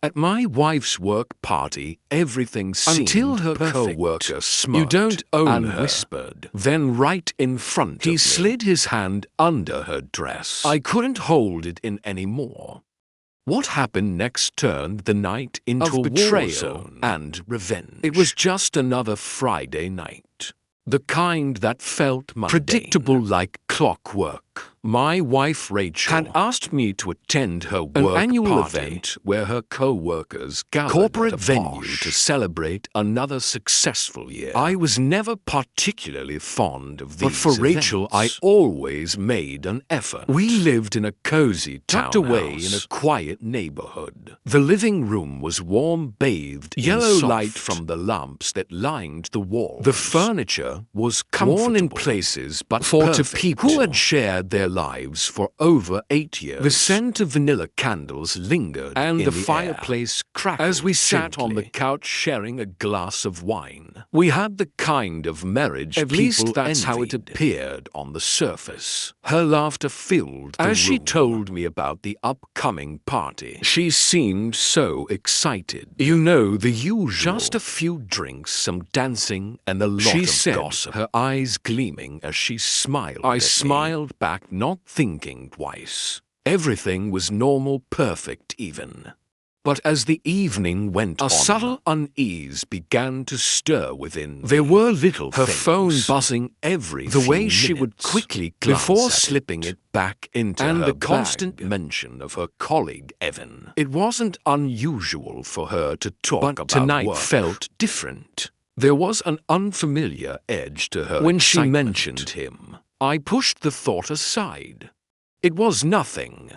At my wife's work party, everything seemed Until her perfect. co-worker smirked "You don't own and her," whispered. Then right in front He of me, slid his hand under her dress. I couldn't hold it in anymore. What happened next turned the night into a war betrayal zone and revenge. It was just another Friday night. The kind that felt mundane, predictable like clockwork. My wife Rachel had asked me to attend her work annual party event where her co-workers gathered corporate at a venue posh to celebrate another successful year. I was never particularly fond of these but for Rachel, I always made an effort. We lived in a cozy townhouse, tucked away in a quiet neighborhood. The living room was warm, bathed yellow in soft light from the lamps that lined the walls. The furniture was comfortable, worn in places, but for to perfect. people who had shared their lives for over 8 years. The scent of vanilla candles lingered, and the fireplace crackled as we sat on the couch sharing a glass of wine. We had the kind of marriage At people least that's how it envied. Appeared on the surface. Her laughter filled the As she room. Told me about the upcoming party. She seemed so excited. You know, the usual. Just a few drinks, some dancing, and a lot She of said, gossip. Her eyes gleaming as she smiled. I smiled back, not thinking twice. Everything was normal, perfect even. But as the evening went on, a subtle unease began to stir within me. There were little her things. phone buzzing every The few way she would minutes quickly glance before at slipping it back into and her the bag. constant Mention of her colleague Evan. It wasn't unusual for her to talk But about tonight work. Felt different. There was an unfamiliar edge to her When she excitement. mentioned him. I pushed the thought aside. It was nothing.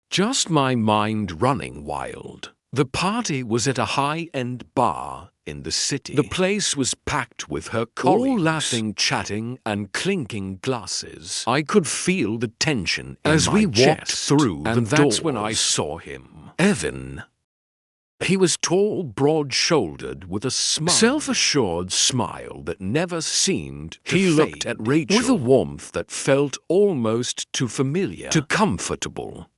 Just my mind running wild. The party was at a high-end bar in the city. The place was packed with her colleagues, all laughing, chatting, and clinking glasses. I could feel the tension in as my we walked chest, through and the that's when I doors. saw him. Evan. He was tall, broad-shouldered, with a self-assured smile that never seemed to He fade. looked at Rachel with a warmth that felt almost too familiar, too comfortable.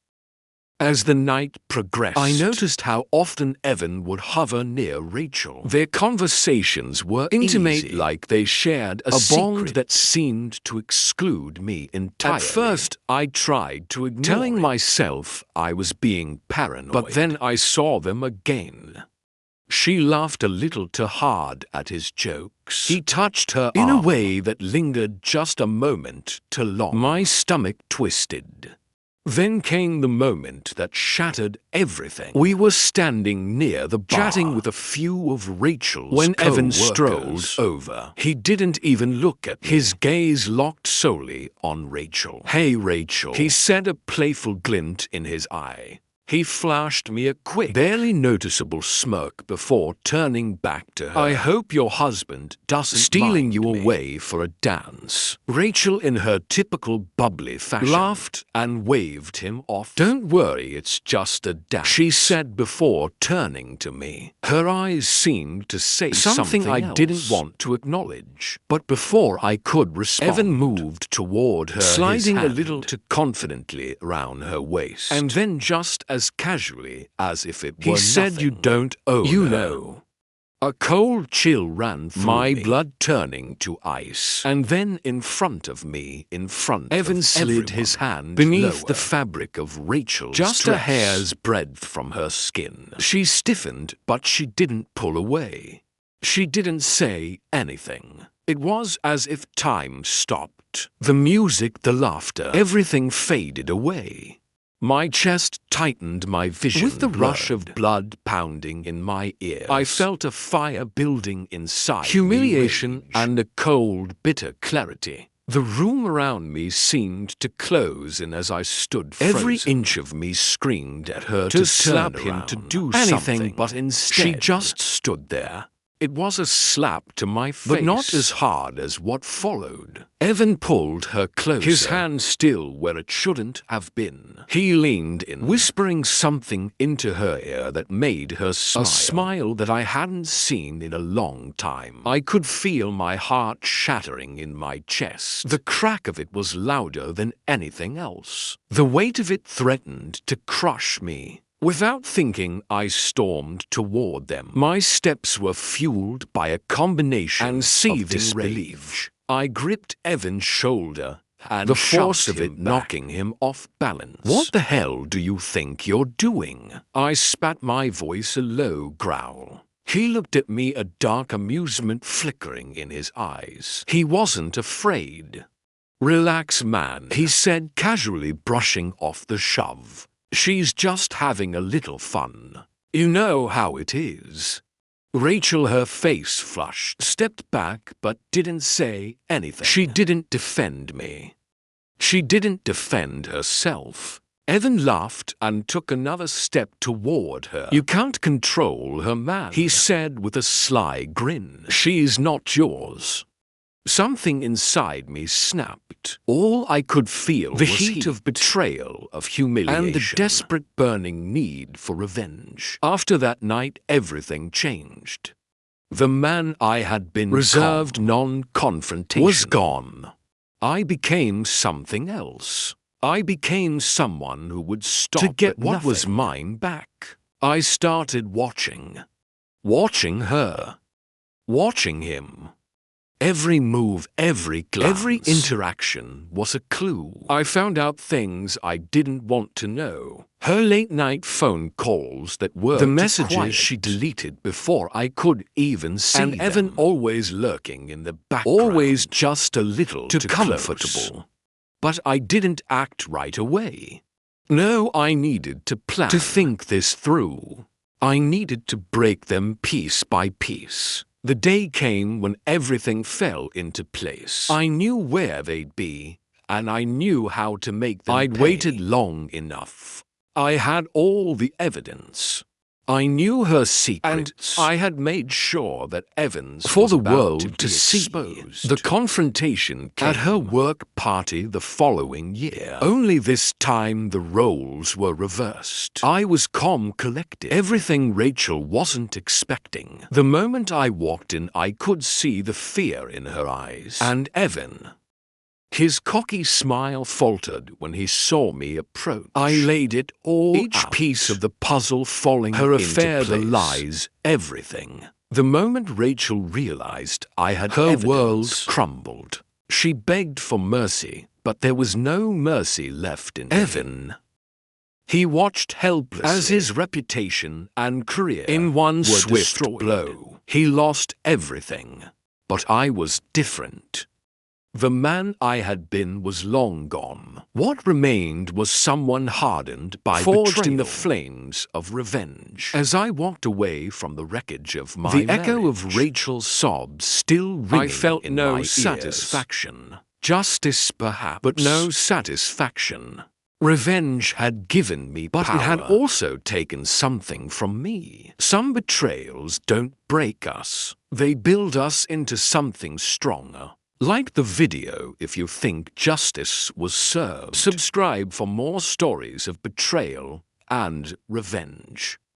As the night progressed, I noticed how often Evan would hover near Rachel. Their conversations were intimate, easy, like they shared a bond secret. that seemed to exclude me entirely. At first, I tried to ignore telling myself I was being paranoid, but then I saw them again. She laughed a little too hard at his jokes. He touched her in a way that lingered just a moment too long. My stomach twisted. Then came the moment that shattered everything. We were standing near the bar, chatting with a few of Rachel's when Evan strolled over. He didn't even look at me. His gaze locked solely on Rachel. "Hey, Rachel," he said, a playful glint in his eye. He flashed me a quick, barely noticeable smirk before turning back to her. "I hope your husband doesn't stealing you away for a dance." Rachel, in her typical bubbly fashion, laughed and waved him off. "Don't worry, it's just a dance," she said before turning to me. Her eyes seemed to say something I didn't want to acknowledge. But before I could respond, Evan moved toward her, sliding a little too confidently around her waist, and then just as casually as if it were He said, nothing. "You don't own You her." know. A cold chill ran through My me, blood turning to ice. And then in front of me, Evan slid his hand beneath the fabric of Rachel's just dress. a hair's breadth from her skin. She stiffened, but she didn't pull away. She didn't say anything. It was as if time stopped. The music, the laughter, everything faded away. My chest tightened, my vision with the rush of blood pounding in my ears. I felt a fire building inside, humiliation and a cold, bitter clarity. The room around me seemed to close in as I stood frozen. Every inch of me screamed at her to slap him, to do anything, but instead she just stood there. It was a slap to my face, but not as hard as what followed. Evan pulled her closer, his hand still where it shouldn't have been. He leaned in, whispering something into her ear that made her smile. A smile that I hadn't seen in a long time. I could feel my heart shattering in my chest. The crack of it was louder than anything else. The weight of it threatened to crush me. Without thinking, I stormed toward them. My steps were fueled by a combination of seething rage. I gripped Evan's shoulder, and the force of it knocking him off balance. "What the hell do you think you're doing?" I spat, my voice a low growl. He looked at me, a dark amusement flickering in his eyes. He wasn't afraid. "Relax, man," he said casually, brushing off the shove. "She's just having a little fun. You know how it is." Rachel, her face flushed, stepped back but didn't say anything. She didn't defend me. She didn't defend herself. Evan laughed and took another step toward her. "You can't control her, man," he said with a sly grin. "She's not yours." Something inside me snapped. All I could feel was the heat of betrayal, of humiliation, and the desperate burning need for revenge. After that night, everything changed. The man I had been reserved, non-confrontational, was gone. I became something else. I became someone who would stop to get what was mine back. I started watching. Watching her. Watching him. Every move, every glance, every interaction was a clue. I found out things I didn't want to know. Her late-night phone calls that were the messages she deleted before I could even see them. And Evan always lurking in the background, always just a little too comfortable. But I didn't act right away. No, I needed to plan, to think this through. I needed to break them piece by piece. The day came when everything fell into place. I knew where they'd be, and I knew how to make them I'd pay. Waited long enough. I had all the evidence. I knew her secrets, and I had made sure that Evans for the world to see. The confrontation came at her work party the following year. Only this time the roles were reversed. I was calm, collected, everything Rachel wasn't expecting. The moment I walked in, I could see the fear in her eyes. And Evan, his cocky smile faltered when he saw me approach. I laid it all each out. Piece of the puzzle falling her into affair, place. The lies, everything. The moment Rachel realized I had her evidence, world crumbled. She begged for mercy, but there was no mercy left in Evan. He watched helplessly as his reputation and career in one swift blow. He lost everything, but I was different. The man I had been was long gone. What remained was someone hardened by forged betrayal, in the flames of revenge. As I walked away from the wreckage of my marriage, echo of Rachel's sobs still ringing I felt in no my satisfaction. Ears. Justice perhaps, but no satisfaction. Revenge had given me power, but it had also taken something from me. Some betrayals don't break us. They build us into something stronger. Like the video if you think justice was served. Subscribe for more stories of betrayal and revenge.